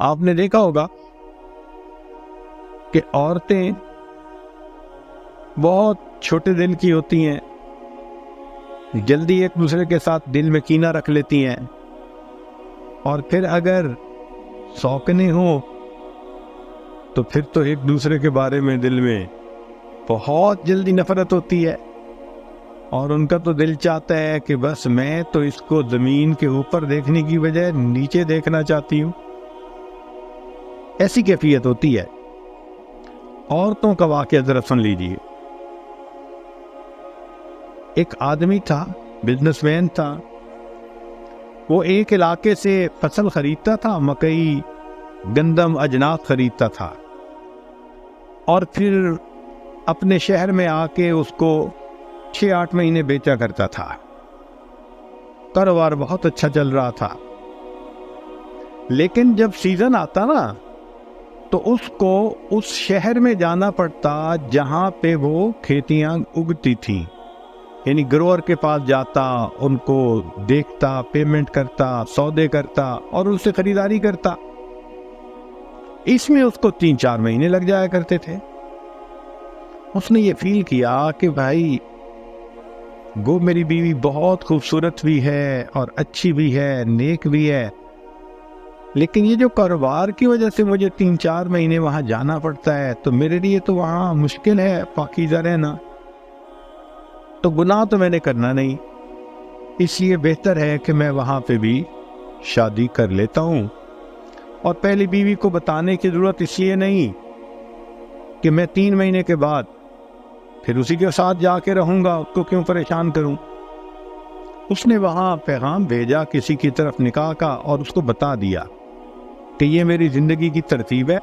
آپ نے دیکھا ہوگا کہ عورتیں بہت چھوٹے دل کی ہوتی ہیں، جلدی ایک دوسرے کے ساتھ دل میں کینہ رکھ لیتی ہیں، اور پھر اگر سوکنے ہوں تو پھر تو ایک دوسرے کے بارے میں دل میں بہت جلدی نفرت ہوتی ہے، اور ان کا تو دل چاہتا ہے کہ بس میں تو اس کو زمین کے اوپر دیکھنے کی بجائے نیچے دیکھنا چاہتی ہوں۔ ایسی کیفیت ہوتی ہے۔ عورتوں کا واقعہ ذرا سن لیجیے۔ ایک آدمی تھا، بزنس مین تھا، وہ ایک علاقے سے فصل خریدتا تھا، مکئی، گندم، اجناس خریدتا تھا، اور پھر اپنے شہر میں آ کے اس کو 6-8 مہینے بیچا کرتا تھا۔ کاروبار بہت اچھا چل رہا تھا، لیکن جب سیزن آتا نا تو اس کو اس شہر میں جانا پڑتا جہاں پہ وہ کھیتیاں اگتی تھیں، یعنی گروور کے پاس جاتا، ان کو دیکھتا، پیمنٹ کرتا، سودے کرتا اور ان سے خریداری کرتا۔ اس میں اس کو 3-4 مہینے لگ جایا کرتے تھے۔ اس نے یہ فیل کیا کہ بھائی گو میری بیوی بہت خوبصورت بھی ہے اور اچھی بھی ہے، نیک بھی ہے، لیکن یہ جو کاروبار کی وجہ سے مجھے 3-4 مہینے وہاں جانا پڑتا ہے تو میرے لیے تو وہاں مشکل ہے پاکیزہ رہنا، تو گناہ تو میں نے کرنا نہیں، اس لیے بہتر ہے کہ میں وہاں پہ بھی شادی کر لیتا ہوں۔ اور پہلی بیوی کو بتانے کی ضرورت اس لیے نہیں کہ میں 3 مہینے کے بعد پھر اسی کے ساتھ جا کے رہوں گا، اس کو کیوں پریشان کروں۔ اس نے وہاں پیغام بھیجا کسی کی طرف نکاح کا، اور اس کو بتا دیا کہ یہ میری زندگی کی ترتیب ہے،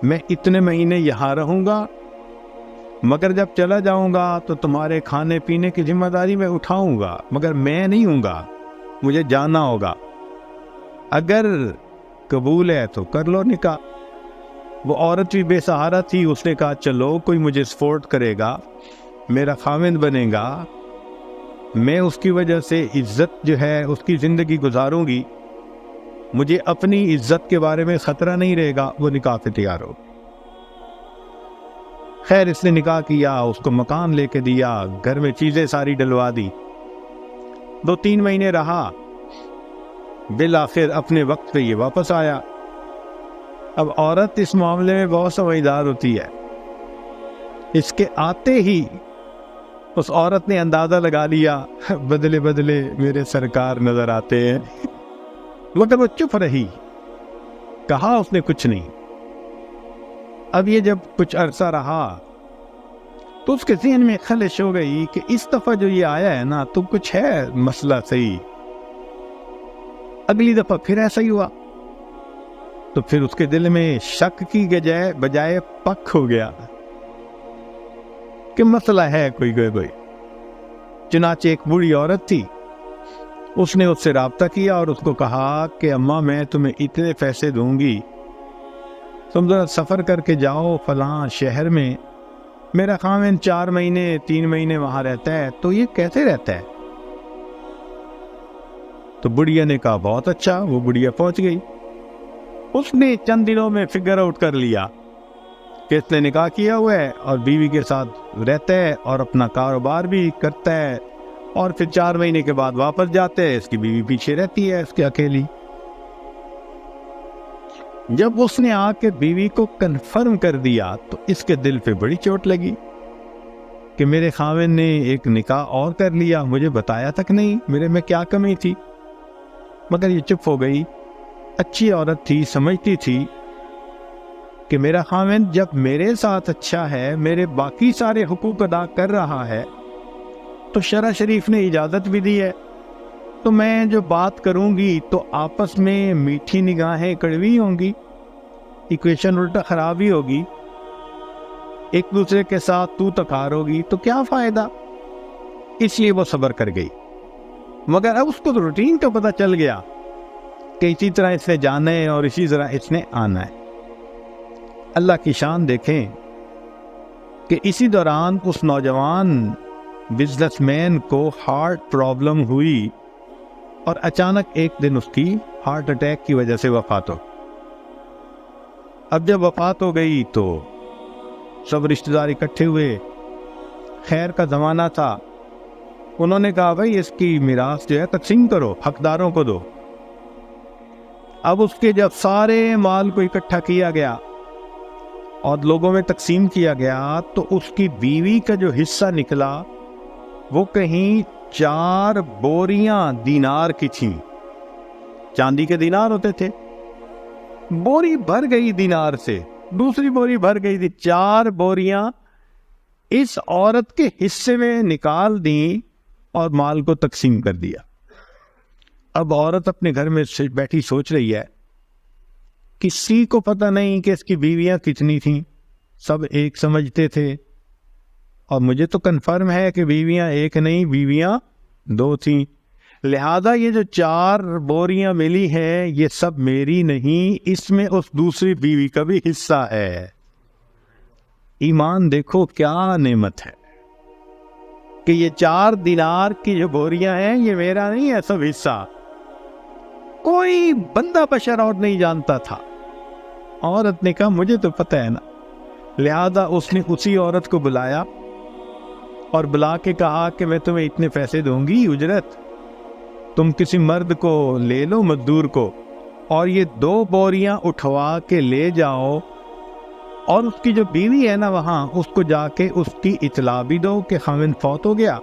میں اتنے مہینے یہاں رہوں گا، مگر جب چلا جاؤں گا تو تمہارے کھانے پینے کی ذمہ داری میں اٹھاؤں گا، مگر میں نہیں ہوں گا، مجھے جانا ہوگا، اگر قبول ہے تو کر لو نکاح۔ وہ عورت بھی بے سہارا تھی، اس نے کہا چلو کوئی مجھے سپورٹ کرے گا، میرا خاوند بنے گا، میں اس کی وجہ سے عزت جو ہے اس کی زندگی گزاروں گی، مجھے اپنی عزت کے بارے میں خطرہ نہیں رہے گا۔ وہ نکاح پہ تیار ہو۔ خیر اس نے نکاح کیا، اس کو مکان لے کے دیا، گھر میں چیزیں ساری ڈلوا دی، 2-3 مہینے رہا، بالآخر اپنے وقت پہ یہ واپس آیا۔ اب عورت اس معاملے میں بہت سمجھدار ہوتی ہے، اس کے آتے ہی اس عورت نے اندازہ لگا لیا بدلے بدلے میرے سرکار نظر آتے ہیں، مگر وہ چپ رہی، کہا اس نے کچھ نہیں۔ اب یہ جب کچھ عرصہ رہا تو اس کے ذہن میں خلش ہو گئی کہ اس دفعہ جو یہ آیا ہے نا تو کچھ ہے مسئلہ صحیح۔ اگلی دفعہ پھر ایسا ہی ہوا تو پھر اس کے دل میں شک کی بجائے پک ہو گیا کہ مسئلہ ہے کوئی۔ چنانچہ ایک بوڑھی عورت تھی، اس نے اس سے رابطہ کیا اور اس کو کہا کہ اماں میں تمہیں اتنے پیسے دوں گی، تم ذرا سفر کر کے جاؤ فلاں شہر میں، میرا خاوند 4 مہینے 3 مہینے وہاں رہتا ہے، تو یہ کیسے رہتا ہے؟ تو بڑھیا نے کہا بہت اچھا۔ وہ بڑھیا پہنچ گئی، اس نے چند دنوں میں فگر آؤٹ کر لیا کہ اس نے نکاح کیا ہوا ہے اور بیوی کے ساتھ رہتا ہے اور اپنا کاروبار بھی کرتا ہے، اور پھر 4 مہینے کے بعد واپس جاتے ہیں، اس کی بیوی پیچھے رہتی ہے اس کے اکیلی۔ جب اس نے آ کے بیوی کو کنفرم کر دیا تو اس کے دل پہ بڑی چوٹ لگی کہ میرے خاوند نے ایک نکاح اور کر لیا، مجھے بتایا تک نہیں، میرے میں کیا کمی تھی؟ مگر یہ چپ ہو گئی۔ اچھی عورت تھی، سمجھتی تھی کہ میرا خاوند جب میرے ساتھ اچھا ہے، میرے باقی سارے حقوق ادا کر رہا ہے، تو شرع شریف نے اجازت بھی دی ہے، تو میں جو بات کروں گی تو آپس میں میٹھی نگاہیں کڑوی ہوں گی، ایکویشن الٹا خراب ہی ہوگی، ایک دوسرے کے ساتھ تو تکار ہوگی، تو کیا فائدہ؟ اس لیے وہ صبر کر گئی۔ مگر اب اس کو تو روٹین کا پتہ چل گیا کہ اسی طرح اس نے جانا ہے اور اسی طرح اس نے آنا ہے۔ اللہ کی شان دیکھیں کہ اسی دوران اس نوجوان بزنس مین کو ہارٹ پرابلم ہوئی اور اچانک ایک دن اس کی ہارٹ اٹیک کی وجہ سے وفات ہو۔ اب جب وفات ہو گئی تو سب رشتہ دار اکٹھے ہوئے، خیر کا زمانہ تھا، انہوں نے کہا بھائی اس کی میراث جو ہے تقسیم کرو، حقداروں کو دو۔ اب اس کے جب سارے مال کو اکٹھا کیا گیا اور لوگوں میں تقسیم کیا گیا تو اس کی بیوی کا جو حصہ نکلا وہ کہیں 4 بوریاں دینار کی تھیں، چاندی کے دینار ہوتے تھے، بوری بھر گئی دینار سے، دوسری بوری بھر گئی تھی، 4 بوریاں اس عورت کے حصے میں نکال دیں اور مال کو تقسیم کر دیا۔ اب عورت اپنے گھر میں بیٹھی سوچ رہی ہے، کسی کو پتہ نہیں کہ اس کی بیویاں کتنی تھیں، سب ایک سمجھتے تھے، اور مجھے تو کنفرم ہے کہ بیویاں ایک نہیں، بیویاں 2 تھیں، لہذا یہ جو 4 بوریاں ملی ہیں یہ سب میری نہیں، اس میں اس دوسری بیوی کا بھی حصہ ہے۔ ایمان دیکھو کیا نعمت ہے کہ یہ 4 دینار کی جو بوریاں ہیں یہ میرا نہیں ہے سب حصہ، کوئی بندہ بشر اور نہیں جانتا تھا۔ عورت نے کہا مجھے تو پتہ ہے نا، لہذا اس نے اسی عورت کو بلایا اور بلا کے کہا کہ میں تمہیں اتنے پیسے دوں گی اجرت، تم کسی مرد کو لے لو، مزدور کو، اور یہ 2 بوریاں اٹھوا کے لے جاؤ، اور اس کی جو بیوی ہے نا وہاں، اس کو جا کے اس کی اطلاع بھی دو کہ خاوند فوت ہو گیا،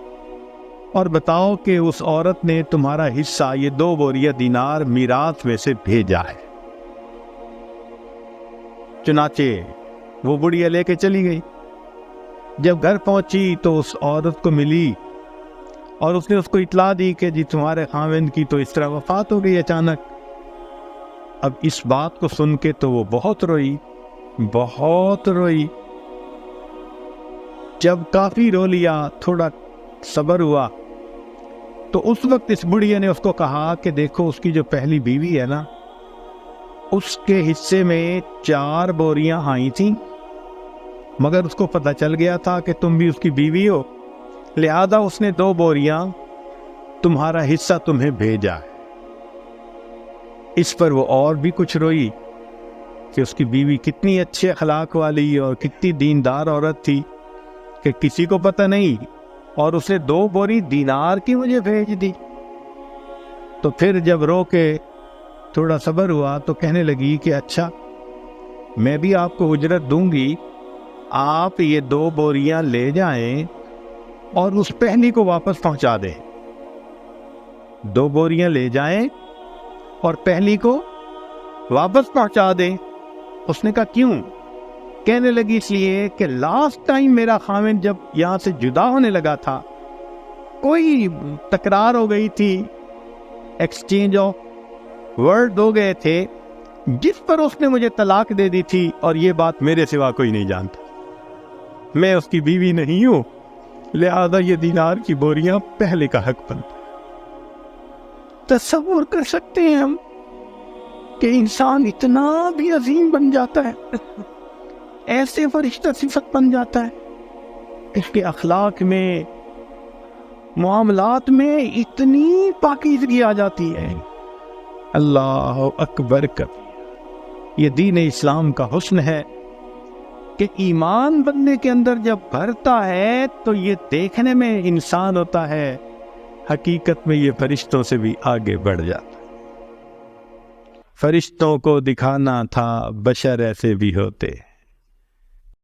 اور بتاؤ کہ اس عورت نے تمہارا حصہ یہ 2 بوریاں دینار میراث میں سے بھیجا ہے۔ چنانچہ وہ بڑھیا لے کے چلی گئی۔ جب گھر پہنچی تو اس عورت کو ملی اور اس نے اس کو اطلاع دی کہ جی تمہارے خاوند کی تو اس طرح وفات ہو گئی اچانک۔ اب اس بات کو سن کے تو وہ بہت روئی، بہت روئی۔ جب کافی رو لیا، تھوڑا صبر ہوا، تو اس وقت اس بڑھیا نے اس کو کہا کہ دیکھو اس کی جو پہلی بیوی ہے نا، اس کے حصے میں 4 بوریاں آئی تھیں، مگر اس کو پتہ چل گیا تھا کہ تم بھی اس کی بیوی ہو، لہذا اس نے 2 بوریاں تمہارا حصہ تمہیں بھیجا ہے۔ اس پر وہ اور بھی کچھ روئی کہ اس کی بیوی کتنی اچھے اخلاق والی اور کتنی دیندار عورت تھی کہ کسی کو پتہ نہیں، اور اسے 2 بوری دینار کی مجھے بھیج دی۔ تو پھر جب رو کے تھوڑا صبر ہوا تو کہنے لگی کہ اچھا میں بھی آپ کو اجرت دوں گی، آپ یہ 2 بوریاں لے جائیں اور اس پہلی کو واپس پہنچا دیں۔ 2 بوریاں لے جائیں اور پہلی کو واپس پہنچا دیں۔ اس نے کہا کیوں؟ کہنے لگی اس لیے کہ لاسٹ ٹائم میرا خاوند جب یہاں سے جدا ہونے لگا تھا، کوئی تکرار ہو گئی تھی، ایکسچینج آف ورڈ ہو گئے تھے، جس پر اس نے مجھے طلاق دے دی تھی، اور یہ بات میرے سوا کوئی نہیں جانتا، میں اس کی بیوی نہیں ہوں، لہذا یہ دینار کی بوریاں پہلے کا حق بنتا۔ تصور کر سکتے ہیں ہم کہ انسان اتنا بھی عظیم بن جاتا ہے، ایسے فرشتہ صفت بن جاتا ہے، اس کے اخلاق میں، معاملات میں اتنی پاکیزگی آ جاتی ہے۔ اللہ اکبر کبیر۔ یہ دین اسلام کا حسن ہے کہ ایمان بندے کے اندر جب بھرتا ہے تو یہ دیکھنے میں انسان ہوتا ہے، حقیقت میں یہ فرشتوں سے بھی آگے بڑھ جاتا ہے۔ فرشتوں کو دکھانا تھا بشر ایسے بھی ہوتے ہیں۔